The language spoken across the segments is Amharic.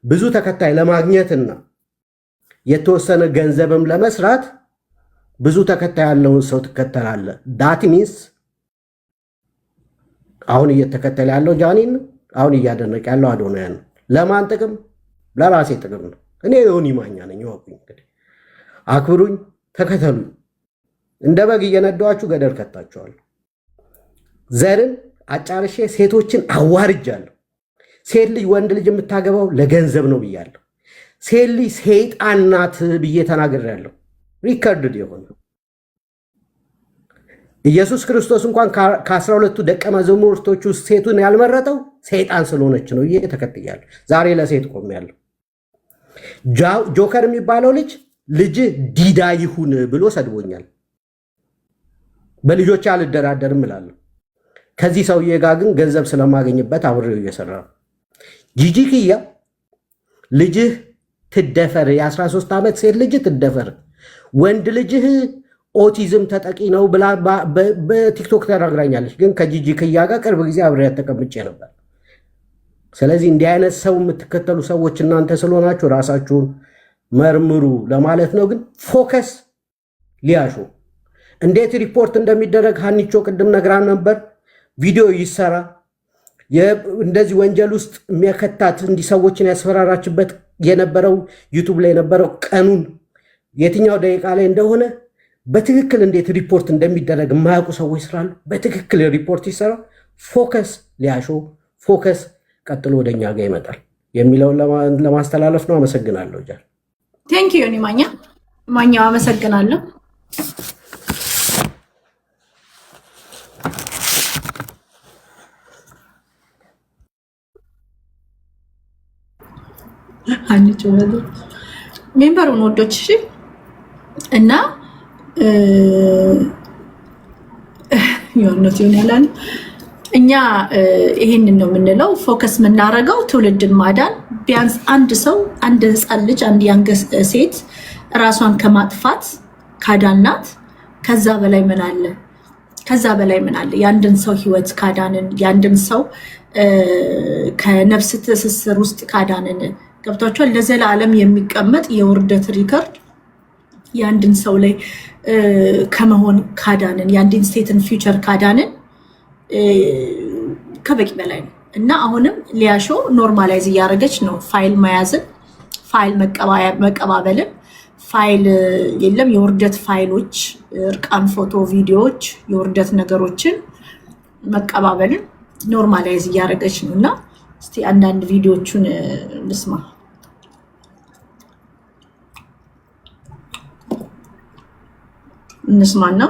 ብዙ ተከታይ ለማግኘትና የተወሰነ ገንዘብም ለመስራት ብዙ ተከታይ ያለውን ሰው ትከተላለህ። ዳት ሚንስ አሁን እየተከተለ ያለው ጃኒን አሁን እያደነቀ ያለው አዶናያን ለማን ጥቅም? ለራሴ ጥቅም ነው። እኔ ዮኒ ማኛ ነኝ። ወቁኝ እንግዲህ አክብሩኝ፣ ተከተሉኝ። እንደ በግ እየነዳኋችሁ ገደል ከታችኋለሁ። ዘርን አጫርሼ ሴቶችን አዋርጃለሁ። ሴት ልጅ ወንድ ልጅ የምታገባው ለገንዘብ ነው ብያለሁ። ሴት ልጅ ሰይጣን ናት ብዬ ተናግሬያለሁ። ሪከርድድ የሆነ ኢየሱስ ክርስቶስ እንኳን ከ12ቱ ደቀ መዛሙርቶች ውስጥ ሴቱን ያልመረጠው ሰይጣን ስለሆነች ነው ብዬ ተከትያለሁ። ዛሬ ለሴት ቆሜያለሁ። ጆከር የሚባለው ልጅ ዲዳ ይሁን ብሎ ሰድቦኛል። በልጆች አልደራደርም እላለሁ። ከዚህ ሰውዬ ጋር ግን ገንዘብ ስለማገኝበት አብሬው እየሰራ ነው። ጂጂ ኪያ ልጅህ ትደፈር፣ የ13 ዓመት ሴት ልጅ ትደፈር፣ ወንድ ልጅህ ኦቲዝም ተጠቂ ነው ብላ በቲክቶክ ተናግራኛለች። ግን ከጂጂ ኪያ ጋር ቅርብ ጊዜ አብሬያት ተቀምጬ ነበር። ስለዚህ እንዲህ አይነት ሰው የምትከተሉ ሰዎች እናንተ ስለሆናችሁ ራሳችሁን መርምሩ ለማለት ነው። ግን ፎከስ ሊያሾ እንዴት ሪፖርት እንደሚደረግ ሀኒቾ ቅድም ነግራን ነበር። ቪዲዮ ይሰራ። እንደዚህ ወንጀል ውስጥ የሚያከታት እንዲህ ሰዎችን ያስፈራራችበት የነበረው ዩቱብ ላይ የነበረው ቀኑን የትኛው ደቂቃ ላይ እንደሆነ በትክክል እንዴት ሪፖርት እንደሚደረግ የማያውቁ ሰዎች ስላሉ በትክክል ሪፖርት ይሰራ። ፎከስ ሊያሾ ፎከስ ቀጥሎ ወደኛ ጋር ይመጣል የሚለውን ለማስተላለፍ ነው። አመሰግናለሁ። ጃል ቴንክ ዩ ማኛው አመሰግናለሁ። አንቺ ወደ ሜምበሩን ወዶች እሺ። እና የሆነው ያላል እኛ ይሄንን ነው የምንለው። ፎከስ የምናደርገው ትውልድን ማዳን። ቢያንስ አንድ ሰው አንድ ህፃን ልጅ አንድ ያንገ ሴት ራሷን ከማጥፋት ካዳናት ከዛ በላይ ምን አለ? ከዛ በላይ ምን አለ? የአንድን ሰው ህይወት ካዳንን፣ የአንድን ሰው ከነፍስ ትስስር ውስጥ ካዳንን ገብቷቸዋል። ለዘላለም የሚቀመጥ የውርደት ሪከርድ የአንድን ሰው ላይ ከመሆን ካዳንን፣ የአንድን ስቴትን ፊውቸር ካዳንን ከበቂ በላይ ነው። እና አሁንም ሊያሾ ኖርማላይዝ እያደረገች ነው። ፋይል መያዝን፣ ፋይል መቀባበልን፣ ፋይል የለም የውርደት ፋይሎች፣ እርቃን ፎቶ፣ ቪዲዮዎች፣ የውርደት ነገሮችን መቀባበልን ኖርማላይዝ እያደረገች ነው። እና እስቲ አንዳንድ ቪዲዮቹን ልስማ። እንስማና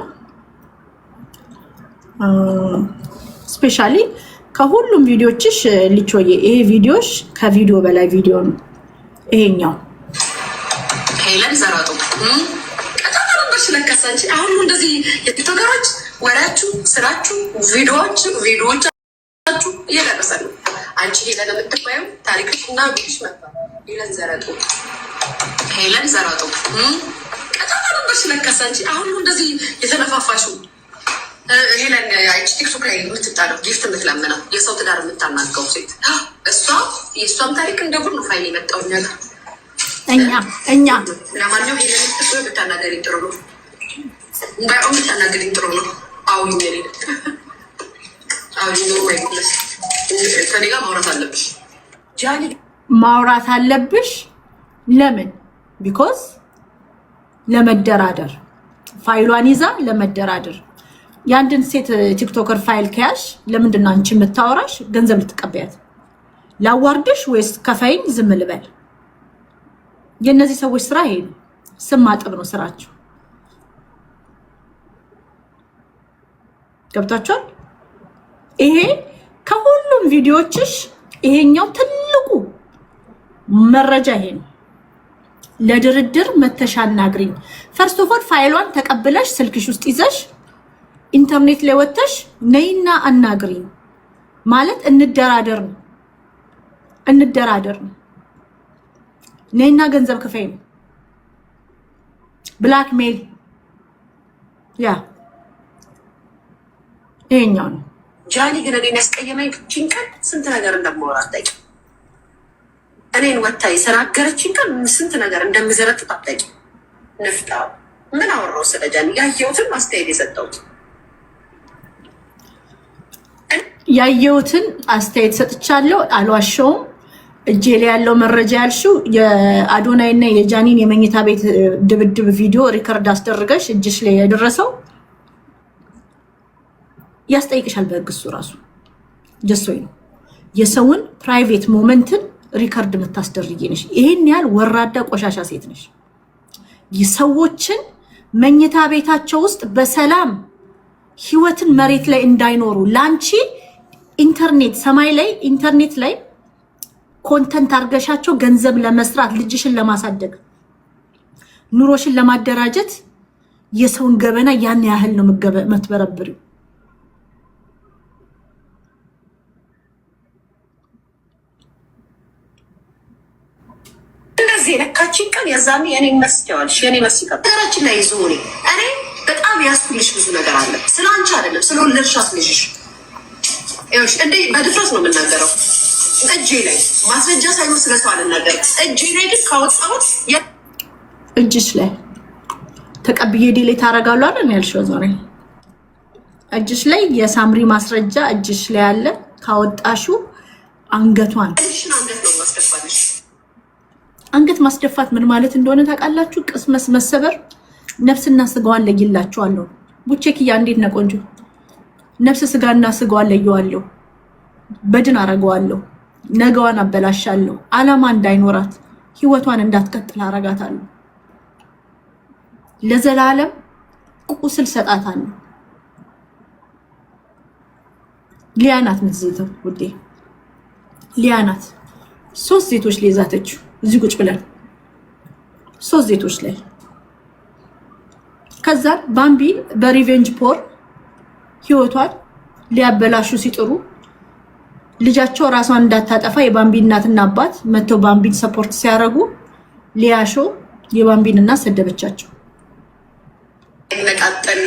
ስፔሻሊ ከሁሉም ቪዲዮችሽ ልቾዬ ይሄ ቪዲዮሽ ከቪዲዮ በላይ ቪዲዮ ነው። ይሄኛው ሄለን ዘራጡ ቀጣጣረበሽ ለከሳንቺ አሁን እንደዚህ የቲክቶከሮች ወራችሁ ስራችሁ ቪዲዮዎቻችሁ እየደረሰ ነው። አንቺ ሄለን የምትባየው ታሪክና ቪዲዮሽ ነበር። ሄለን ዘራጡ ቀጣጣረበሽ ለከሳንቺ አሁን እንደዚህ የተነፋፋሽው ሄለን ያቺ ቲክቶክ ላይ የምትጣለው ጊፍት የምትለምነው የሰው ትዳር የምታናገው ሴት እሷ የእሷም ታሪክ እንደ ጉድ ነው ፋይል የመጣው እኛ ጋር እኛ ለማንኛውም ሄለን ብታናገሪኝ ጥሩ ነው። እንዳውም ብታናገሪኝ ጥሩ ነው። አሁን ሜሪ አሁን ነው ማይኩለስ ከኔ ጋር ማውራት አለብሽ ጃኒ ማውራት አለብሽ። ለምን? ቢኮዝ ለመደራደር ፋይሏን ይዛ ለመደራደር የአንድን ሴት ቲክቶከር ፋይል ከያሽ ለምንድን ነው አንቺ የምታወራሽ? ገንዘብ ልትቀበያት? ላዋርድሽ ወይስ ከፋይን ዝም ልበል? የእነዚህ ሰዎች ስራ ይሄ ነው። ስም ማጠብ ነው ስራቸው። ገብታችኋል? ይሄ ከሁሉም ቪዲዮዎችሽ ይሄኛው ትልቁ መረጃ ይሄ ነው። ለድርድር መተሻ አናግሪኝ። ፈርስት ኦፍ ኦል ፋይሏን ተቀብለሽ ስልክሽ ውስጥ ይዘሽ ኢንተርኔት ላይ ወጥተሽ ነይና አናግሪኝ ማለት እንደራደር ነው። ነይና ገንዘብ ክፈይ ነው። ብላክሜል ያ ይሄኛው ነው። ጃኒ ግን እኔን ያስቀየመኝ ጭንቀት ስንት ነገር እንደማወራ አታውቂም። እኔን ወታ የሰናገረችኝ ቀን ስንት ነገር እንደምዘረጥ ታጠቂ ንፍጣ ምን አወራው ስለ ጃኒ ያየሁትን አስተያየት የሰጠሁት ያየሁትን አስተያየት ሰጥቻለሁ። አልዋሸውም። እጄ ላይ ያለው መረጃ ያልሽው የአዶናይ እና የጃኒን የመኝታ ቤት ድብድብ ቪዲዮ ሪከርድ አስደርገሽ እጅሽ ላይ የደረሰው ያስጠይቅሻል በህግ እሱ ራሱ ጀሶይ ነው። የሰውን ፕራይቬት ሞመንትን ሪከርድ የምታስደርጊ ነሽ። ይሄን ያህል ወራዳ ቆሻሻ ሴት ነሽ። የሰዎችን መኝታ ቤታቸው ውስጥ በሰላም ህይወትን መሬት ላይ እንዳይኖሩ ላንቺ ኢንተርኔት ሰማይ ላይ ኢንተርኔት ላይ ኮንተንት አርገሻቸው ገንዘብ ለመስራት ልጅሽን ለማሳደግ ኑሮሽን ለማደራጀት የሰውን ገበና ያን ያህል ነው መትበረብሪው። እንደዚህ ለካችን ቀን የዛኔ የኔ መስጫዋልሽ የኔ መስጫ ነገራችን ላይ ይዞኔ እኔ በጣም ያስኩልሽ ብዙ ነገር አለ። ስላንቺ አይደለም ስለወለድሻት ልጅሽ እሺ እንዴ በድፍረት ነው የምናገረው። እጄ ላይ ማስረጃ ሳይሆን ስለሷ አልናገርም። እጄ ላይ ግን ካወጣሁት እጅሽ ላይ ተቀብዬ ዲሌት አደርጋለሁ አይደል ያልሽው ዛሬ እጅሽ ላይ የሳምሪ ማስረጃ እጅሽ ላይ አለ። ካወጣሹ አንገቷን እሺ አንገት ነው ማስደፋልሽ። አንገት ማስደፋት ምን ማለት እንደሆነ ታውቃላችሁ? ቅስመስ መሰበር ነፍስና ስጋዋን ለይላችኋለሁ። ቡቼክያ እንዴት ነው ቆንጆ? ነፍስ ስጋና ስጋዋን ለየዋለሁ። በድን አረጋዋለሁ። ነገዋን አበላሻለሁ። አላማ እንዳይኖራት ህይወቷን እንዳትቀጥል አረጋታለሁ። ለዘላለም ቁስል ሰጣታለሁ። ሊያናት ምትዘተው ውዴ ሊያናት 3 ሴቶች ሊዛተችው እዚህ ቁጭ ብለን 3 ሴቶች ላይ ከዛ ባምቢ በሪቬንጅ ፖር ህይወቷን ሊያበላሹ ሲጥሩ ልጃቸው ራሷን እንዳታጠፋ የባምቢ እናትና አባት መተው ባምቢን ሰፖርት ሲያረጉ ሊያሾ የባምቢን እናት ሰደበቻቸው። መጣጠን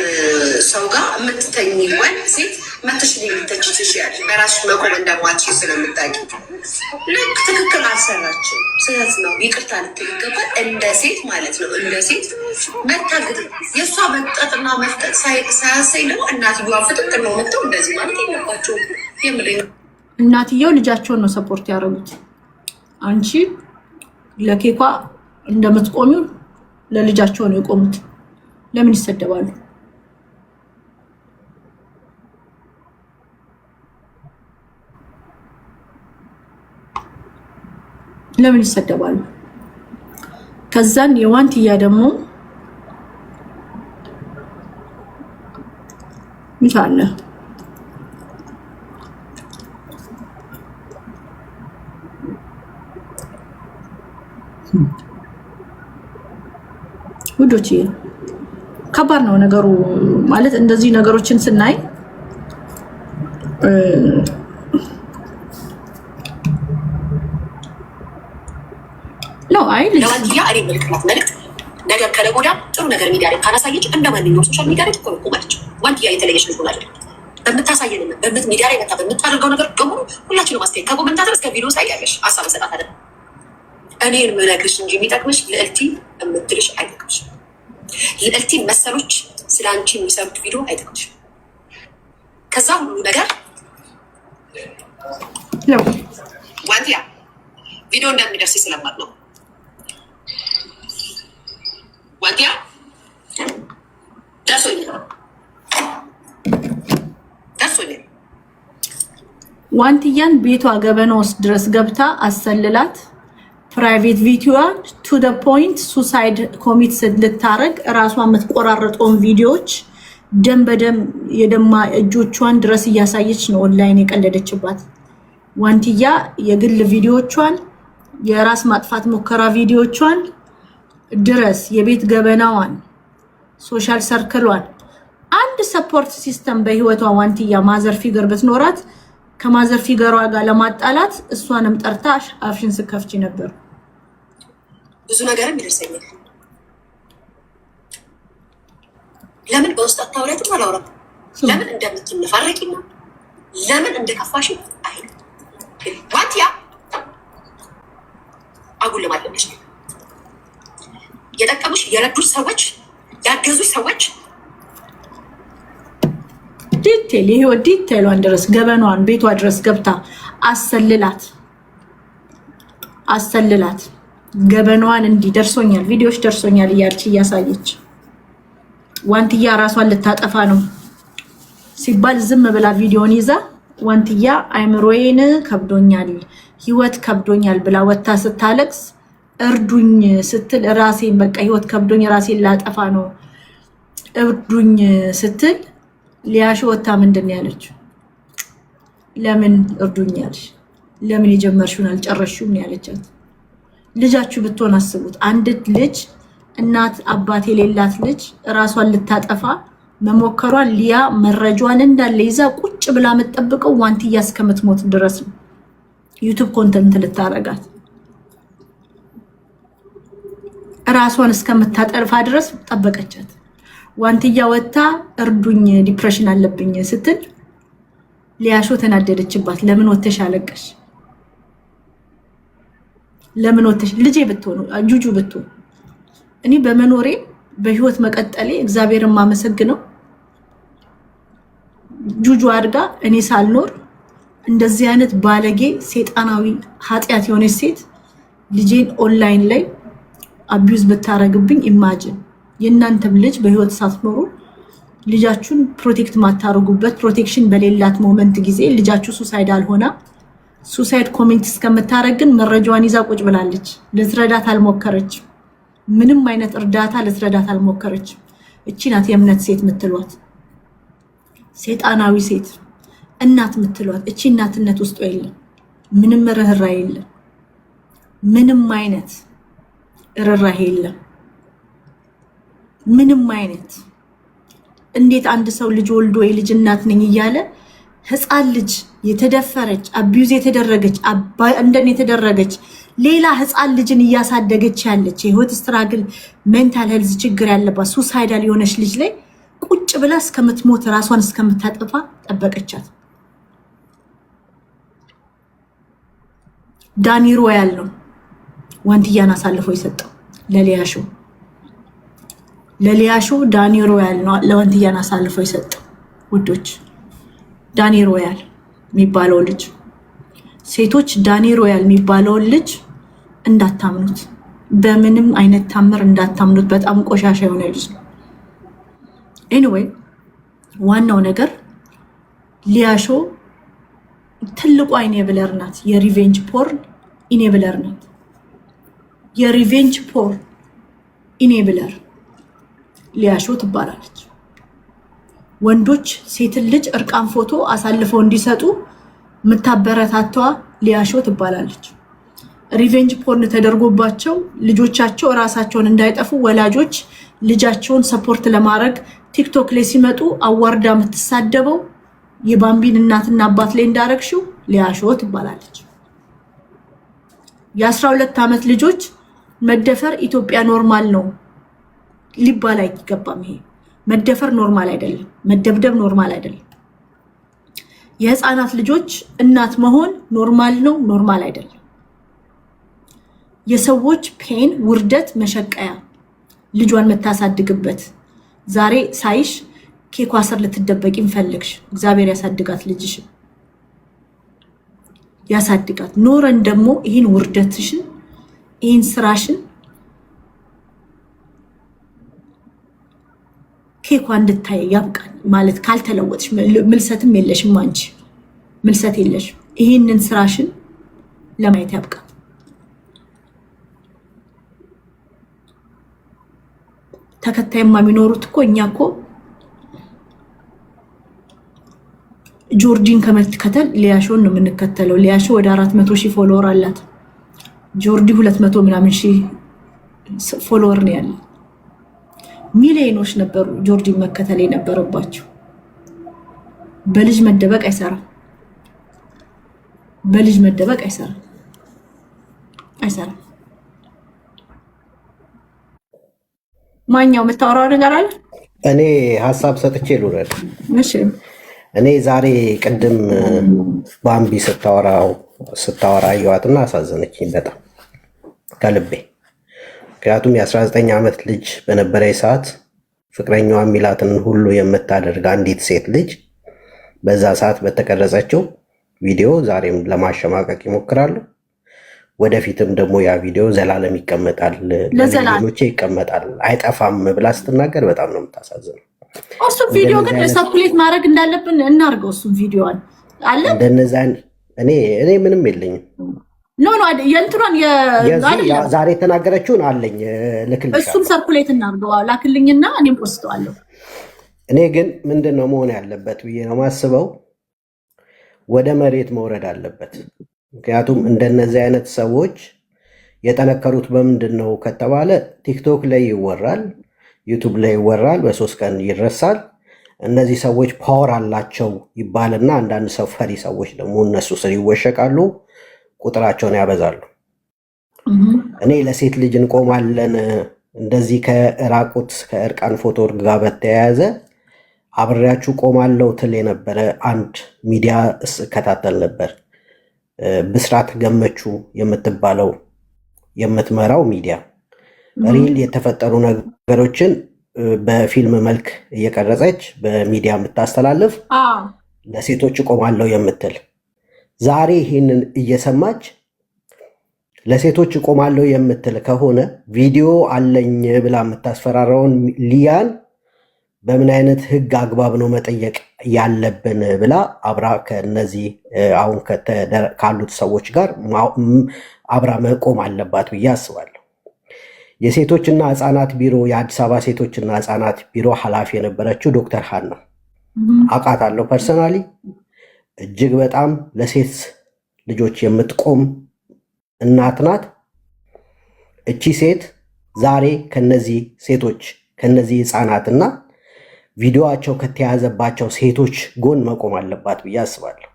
ሰው ጋር የምትተኝ ወንድ ሴት መተሽ ሊልተችሽ ይችላል። በራስሽ መቆም እንደማትችይ ስለምታውቂ ልክ ትክክል አልሰራችም። ስህተት ነው። ይቅርታ ልትገባል እንደ ሴት ማለት ነው። እንደ ሴት መታገድ የእሷ መጠጥና መፍጠጥ ሳያሳይ ደግሞ እናትየዋ ፍጥጥ ነው መጥተው እንደዚህ ማለት የለባቸውም። የምልኝ እናትየው ልጃቸውን ነው ሰፖርት ያደረጉት። አንቺ ለኬኳ እንደምትቆሚው ለልጃቸው ነው የቆሙት። ለምን ይሰደባሉ? ለምን ይሰደባሉ? ከዛን የዋንትያ ደግሞ ይቻለ ውዶቼ ከባድ ነው ነገሩ። ማለት እንደዚህ ነገሮችን ስናይ ነው አይ ለዋንትያ እኔ መልክላት መልክት ነገር ከለጎዳ ጥሩ ነገር ሚዲያ ላይ ካናሳየች እንደማንኛውም ሶሻል ሚዲያ ላይ ትቆማለች። ዋንትያ የተለየች ልጅ ሆና አይደለም በምታሳየንና ሚዲያ ላይ መጣ በምታደርገው ነገር በሙሉ ሁላችንም አስተያየት ከኮሜንታተር እስከ ቪዲዮ ሳይያለሽ ሀሳብ ሰጣት አይደል? እኔን ምነግርሽ እንጂ የሚጠቅምሽ ልዕልቲ የምትልሽ አይጠቅምሽ። ልዕልቲ መሰሎች ስለ አንቺ የሚሰሩት ቪዲዮ አይጠቅምሽ። ከዛ ሁሉ ነገር ነው ዋንትያ ቪዲዮ እንደሚደርስ ስለማት ነው። ዋንትያ ደርሶኛል። ዋንትያን ቤቷ ገበና ውስጥ ድረስ ገብታ አሰልላት ፕራይቬት ቪዲዮዋን ቱ ዘ ፖይንት ሱሳይድ ኮሚት ልታረግ ራሷ የምትቆራረጠውን ቪዲዮዎች ደም በደም የደማ እጆቿን ድረስ እያሳየች ነው ኦንላይን የቀለደችባት። ዋንትያ የግል ቪዲዮቿን የራስ ማጥፋት ሙከራ ቪዲዮቿን ድረስ የቤት ገበናዋን ሶሻል ሰርክሏን አንድ ሰፖርት ሲስተም በህይወቷ ዋንትያ ማዘር ፊገር ብትኖራት ከማዘር ፊገሯ ጋር ለማጣላት እሷንም ጠርታ አፍሽን ስከፍቺ ነበር። ብዙ ነገርም ይደርሰኛል። ለምን በውስጥ አታውሪያትም? አላወራም። ለምን እንደምትነፋረቂና ለምን እንደከፋሽ አይ ዋንትያ አጉል ለማለብሽ የጠቀሙሽ የረዱሽ ሰዎች ያገዙሽ ሰዎች ዲቴል የህይወት ዲቴሏን ድረስ ገበኗን ቤቷ ድረስ ገብታ አሰልላት ገበኗን እንዲደርሶኛል ቪዲዮዎች ደርሶኛል እያለች እያሳየች ዋንትያ ራሷን ልታጠፋ ነው ሲባል ዝም ብላ ቪዲዮን ይዛ ዋንትያ አይምሮዬን ከብዶኛል ህይወት ከብዶኛል ብላ ወታ ስታለቅስ እርዱኝ ስትል ራሴን በቃ ህይወት ከብዶኝ ራሴን ላጠፋ ነው እርዱኝ ስትል ሊያሾ ወታ ምንድን ያለችው ለምን እርዱኝ ያለሽ ለምን የጀመርሽውን አልጨረሽውም ያለቻት ልጃችሁ ብትሆን አስቡት አንድ ልጅ እናት አባት የሌላት ልጅ ራሷን ልታጠፋ መሞከሯን ሊያ መረጃዋን እንዳለ ይዛ ቁጭ ብላ መጠብቀው ዋንትያ እስከምትሞት ድረስ ነው ዩቲዩብ ኮንተንት ልታረጋት ራሷን እስከምታጠፋ ድረስ ጠበቀቻት ዋንትያ ወታ እርዱኝ ዲፕሬሽን አለብኝ ስትል ሊያሾ ተናደደችባት ለምን ወተሽ አለቀሽ ለምን ወተሽ ልጄ ብትሆኑ ጁጁ ብትሆኑ እኔ በመኖሬ በህይወት መቀጠሌ እግዚአብሔርን ማመሰግነው ጁጁ አድጋ እኔ ሳልኖር እንደዚህ አይነት ባለጌ ሴጣናዊ ኃጢያት የሆነች ሴት ልጄን ኦንላይን ላይ አቢዩዝ ብታረግብኝ ኢማጂን የእናንተም ልጅ በህይወት ሳትኖሩ ልጃችሁን ፕሮቴክት ማታረጉበት ፕሮቴክሽን በሌላት ሞመንት ጊዜ ልጃችሁ ሱሳይዳል ሆና ሱሳይድ ኮሜንት እስከምታረግን መረጃዋን ይዛ ቁጭ ብላለች ልትረዳት አልሞከረች ምንም አይነት እርዳታ ልትረዳት አልሞከረች እቺ ናት የእምነት ሴት ምትሏት ሴጣናዊ ሴት እናት ምትሏት እቺ እናትነት ውስጥ የለም ምንም ርህራሄ የለም ምንም አይነት ርህራሄ የለም ምንም አይነት እንዴት አንድ ሰው ልጅ ወልዶ የልጅ እናት ነኝ እያለ ህፃን ልጅ የተደፈረች አቢዩዝ የተደረገች እንደኔ የተደረገች ሌላ ህፃን ልጅን እያሳደገች ያለች የህይወት ስትራግል ሜንታል ሄልዝ ችግር ያለባት ሱሳይዳል የሆነች ልጅ ላይ ቁጭ ብላ እስከምትሞት ራሷን እስከምታጠፋ ጠበቀቻት ዳኒ ሮያል ነው ዋንትያን አሳልፎ የሰጠው ለሊያሾ ዳኒ ሮያል ነው ለዋንትያን አሳልፎ የሰጠው ውዶች ዳኒ ሮያል የሚባለው ልጅ ሴቶች ዳኒ ሮያል የሚባለው ልጅ እንዳታምኑት በምንም አይነት ታምር እንዳታምኑት በጣም ቆሻሻ የሆነ ልጅ ነው ኤኒዌይ ዋናው ነገር ሊያሾ ትልቁ ኢኔብለር ናት የሪቬንጅ ፖርን ኢኔብለር ናት የሪቬንጅ ፖርን ኢኔብለር ሊያሾ ትባላለች ወንዶች ሴትን ልጅ እርቃን ፎቶ አሳልፈው እንዲሰጡ ምታበረታቷ ሊያሾ ትባላለች ሪቬንጅ ፖርን ተደርጎባቸው ልጆቻቸው ራሳቸውን እንዳይጠፉ ወላጆች ልጃቸውን ሰፖርት ለማድረግ ቲክቶክ ላይ ሲመጡ አዋርዳ የምትሳደበው የባምቢን እናትና አባት ላይ እንዳረግሽው ሊያሾ ትባላለች የ12 ዓመት ልጆች መደፈር ኢትዮጵያ ኖርማል ነው ሊባል አይገባም ይሄ መደፈር ኖርማል አይደለም መደብደብ ኖርማል አይደለም የህፃናት ልጆች እናት መሆን ኖርማል ነው ኖርማል አይደለም የሰዎች ፔን ውርደት መሸቀያ ልጇን መታሳድግበት ዛሬ ሳይሽ ኬኳ ስር ልትደበቂም ፈልግሽ እግዚአብሔር ያሳድጋት ልጅሽ ያሳድጋት ኖረን ደግሞ ይሄን ውርደትሽን ይሄን ስራሽን ኬኳ እንድታይ ያብቃል ማለት ካልተለወጥሽ ምልሰትም የለሽም አንቺ ምልሰት የለሽ ይሄንን ስራሽን ለማየት ያብቃል ተከታይማ የሚኖሩት እኮ እኛ እኮ ጆርጂን ከመከተል ሊያሾን ነው የምንከተለው ሊያሾ ወደ 400,000 ፎሎወር አላት ጆርዲ 200 ምናምን ሺህ ፎሎወር ነው ያለው ሚሊዮኖች ነበሩ ጆርጂ መከተል የነበረባቸው በልጅ መደበቅ አይሰራም በልጅ መደበቅ አይሰራም ማኛው የምታወራው ነገር አለ እኔ ሀሳብ ሰጥቼ ልውረድ እሺ እኔ ዛሬ ቅድም ባምቢ ስታወራ አየዋትና አሳዘነችኝ በጣም ከልቤ። ምክንያቱም የ19 ዓመት ልጅ በነበረ ሰዓት ፍቅረኛዋ የሚላትን ሁሉ የምታደርግ አንዲት ሴት ልጅ በዛ ሰዓት በተቀረጸችው ቪዲዮ ዛሬም ለማሸማቀቅ ይሞክራሉ። ወደፊትም ደግሞ ያ ቪዲዮ ዘላለም ይቀመጣል፣ ለሌሎቼ ይቀመጣል፣ አይጠፋም ብላ ስትናገር በጣም ነው የምታሳዝነው። እሱ ቪዲዮ ግን ሰርኩሌት ማድረግ እንዳለብን እናርገው። እሱ ቪዲዮን አለ እንደነዛን እኔ ምንም የለኝም። ኖ የእንትኗን ዛሬ የተናገረችውን አለኝ ልክልሻለሁ። እሱም ሰርኩሌት እናርገው ላክልኝና እኔም ፖስተዋለሁ። እኔ ግን ምንድን ነው መሆን ያለበት ብዬ ነው ማስበው፣ ወደ መሬት መውረድ አለበት። ምክንያቱም እንደነዚህ አይነት ሰዎች የጠነከሩት በምንድን ነው ከተባለ ቲክቶክ ላይ ይወራል፣ ዩቱብ ላይ ይወራል፣ በ3 ቀን ይረሳል። እነዚህ ሰዎች ፓወር አላቸው ይባልና አንዳንድ ሰው ፈሪ ሰዎች ደግሞ እነሱ ስር ይወሸቃሉ፣ ቁጥራቸውን ያበዛሉ። እኔ ለሴት ልጅ እንቆማለን እንደዚህ ከራቁት ከእርቃን ፎቶ ጋር በተያያዘ አብሬያችሁ ቆማለሁ ትል የነበረ አንድ ሚዲያ እከታተል ነበር። ብስራት ገመቹ የምትባለው የምትመራው ሚዲያ ሪል የተፈጠሩ ነገሮችን በፊልም መልክ እየቀረጸች በሚዲያ የምታስተላልፍ ለሴቶች እቆማለሁ የምትል ዛሬ ይህንን እየሰማች ለሴቶች እቆማለሁ የምትል ከሆነ ቪዲዮ አለኝ ብላ የምታስፈራራውን ሊያን በምን አይነት ሕግ አግባብ ነው መጠየቅ ያለብን ብላ አብራ ከነዚህ አሁን ካሉት ሰዎች ጋር አብራ መቆም አለባት ብዬ አስባለሁ። የሴቶችና ሕፃናት ቢሮ የአዲስ አበባ ሴቶችና ሕፃናት ቢሮ ኃላፊ የነበረችው ዶክተር ሀና አውቃታለሁ ፐርሰናሊ። እጅግ በጣም ለሴት ልጆች የምትቆም እናት ናት። እቺ ሴት ዛሬ ከነዚህ ሴቶች ከነዚህ ሕፃናትና ቪዲዮቸው ከተያዘባቸው ሴቶች ጎን መቆም አለባት ብዬ አስባለሁ።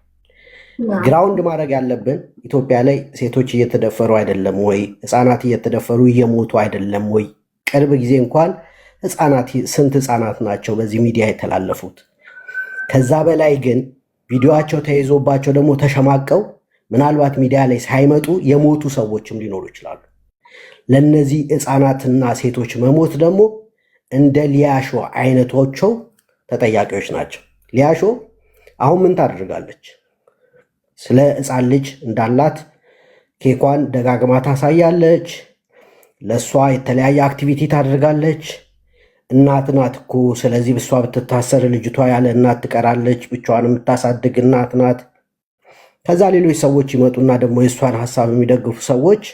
ግራውንድ ማድረግ ያለብን ኢትዮጵያ ላይ ሴቶች እየተደፈሩ አይደለም ወይ? ሕፃናት እየተደፈሩ እየሞቱ አይደለም ወይ? ቅርብ ጊዜ እንኳን ስንት ሕፃናት ናቸው በዚህ ሚዲያ የተላለፉት? ከዛ በላይ ግን ቪዲዮቸው ተይዞባቸው ደግሞ ተሸማቀው ምናልባት ሚዲያ ላይ ሳይመጡ የሞቱ ሰዎችም ሊኖሩ ይችላሉ። ለነዚህ ሕፃናትና ሴቶች መሞት ደግሞ እንደ ሊያሾ አይነቶቸው ተጠያቂዎች ናቸው። ሊያሾ አሁን ምን ታደርጋለች? ስለ ሕፃን ልጅ እንዳላት ኬኳን ደጋግማ ታሳያለች። ለእሷ የተለያየ አክቲቪቲ ታደርጋለች። እናት ናት እኮ ስለዚህ እሷ ብትታሰር ልጅቷ ያለ እናት ትቀራለች፣ ብቻዋን የምታሳድግ እናት ናት። ከዛ ሌሎች ሰዎች ይመጡና ደግሞ የእሷን ሀሳብ የሚደግፉ ሰዎች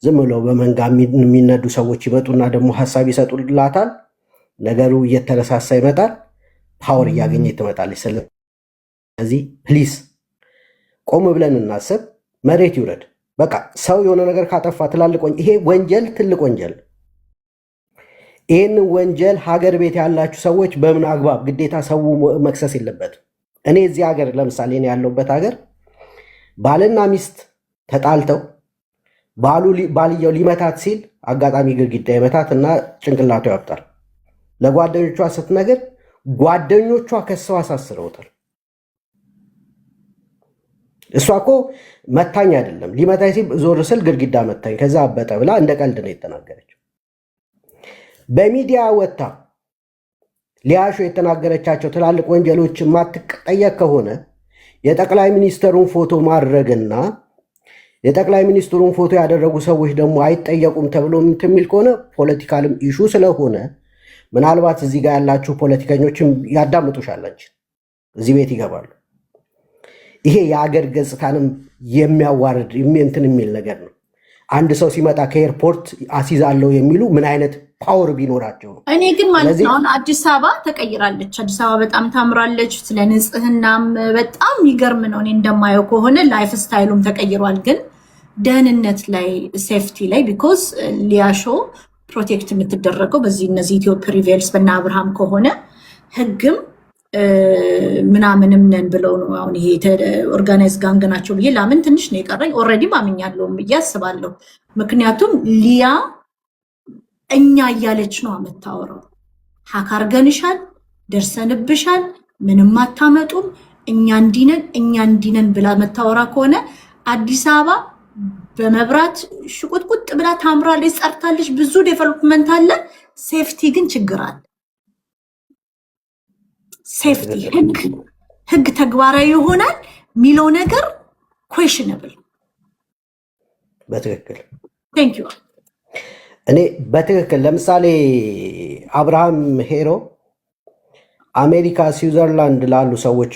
ዝም ብለው በመንጋ የሚነዱ ሰዎች ይመጡና ደግሞ ሀሳብ ይሰጡላታል። ነገሩ እየተረሳሳ ይመጣል። ፓወር እያገኘ ትመጣለች። ስለዚህ ፕሊስ ቆም ብለን እናስብ። መሬት ይውረድ። በቃ ሰው የሆነ ነገር ካጠፋ ይሄ ወንጀል ትልቅ ወንጀል። ይህንን ወንጀል ሀገር ቤት ያላችሁ ሰዎች በምን አግባብ ግዴታ ሰው መክሰስ የለበትም። እኔ እዚህ ሀገር ለምሳሌ እኔ ያለሁበት ሀገር ባልና ሚስት ተጣልተው ባልየው ሊመታት ሲል አጋጣሚ ግድግዳ ይመታት እና ጭንቅላቱ ያወጣል። ለጓደኞቿ ስትነግር ጓደኞቿ ከሰው አሳስረውታል። እሷ እኮ መታኝ አይደለም ሊመታኝ ሲል ዞር ስል ግድግዳ መታኝ ከዛ አበጠ ብላ እንደ ቀልድ ነው የተናገረችው። በሚዲያ ወጥታ ሊያሾ የተናገረቻቸው ትላልቅ ወንጀሎች ማትጠየቅ ከሆነ የጠቅላይ ሚኒስትሩን ፎቶ ማድረግና የጠቅላይ ሚኒስትሩን ፎቶ ያደረጉ ሰዎች ደግሞ አይጠየቁም ተብሎ የሚል ከሆነ ፖለቲካልም ኢሹ ስለሆነ ምናልባት እዚህ ጋር ያላችሁ ፖለቲከኞችም ያዳምጡሻላችሁ፣ እዚህ ቤት ይገባሉ። ይሄ የአገር ገጽታንም የሚያዋርድ እንትን የሚል ነገር ነው። አንድ ሰው ሲመጣ ከኤርፖርት አሲዛለሁ የሚሉ ምን አይነት ፓወር ቢኖራቸው ነው? እኔ ግን ማለት ነው አሁን አዲስ አበባ ተቀይራለች። አዲስ አበባ በጣም ታምራለች። ስለ ንጽህናም በጣም ይገርም ነው። እኔ እንደማየው ከሆነ ላይፍ ስታይሉም ተቀይሯል። ግን ደህንነት ላይ ሴፍቲ ላይ ቢኮዝ ሊያሾ ፕሮቴክት የምትደረገው በዚህ እነዚህ ኢትዮጵያ ሪቬልስ በና አብርሃም ከሆነ ህግም ምናምንም ነን ብለው ነው አሁን ይሄ ኦርጋናይዝ ጋንግ ናቸው ብዬ ላምን ትንሽ ነው የቀረኝ። ኦልሬዲ ማምኛለሁም ብዬ አስባለሁ። ምክንያቱም ሊያ እኛ እያለች ነው የምታወራው። ሀክ አርገንሻል፣ ደርሰንብሻል፣ ምንም አታመጡም፣ እኛ እንዲነን ብላ መታወራ ከሆነ አዲስ አበባ በመብራት ሽቁጥቁጥ ብላ ታምራለች፣ ጸርታለች፣ ብዙ ዴቨሎፕመንት አለ። ሴፍቲ ግን ችግር አለ። ሴፍቲ ህግ ተግባራዊ ይሆናል የሚለው ነገር ኩዌሽነብል። በትክክል ቴንክ ዩ። እኔ በትክክል ለምሳሌ አብርሃም ሄሮ አሜሪካ፣ ስዊዘርላንድ ላሉ ሰዎች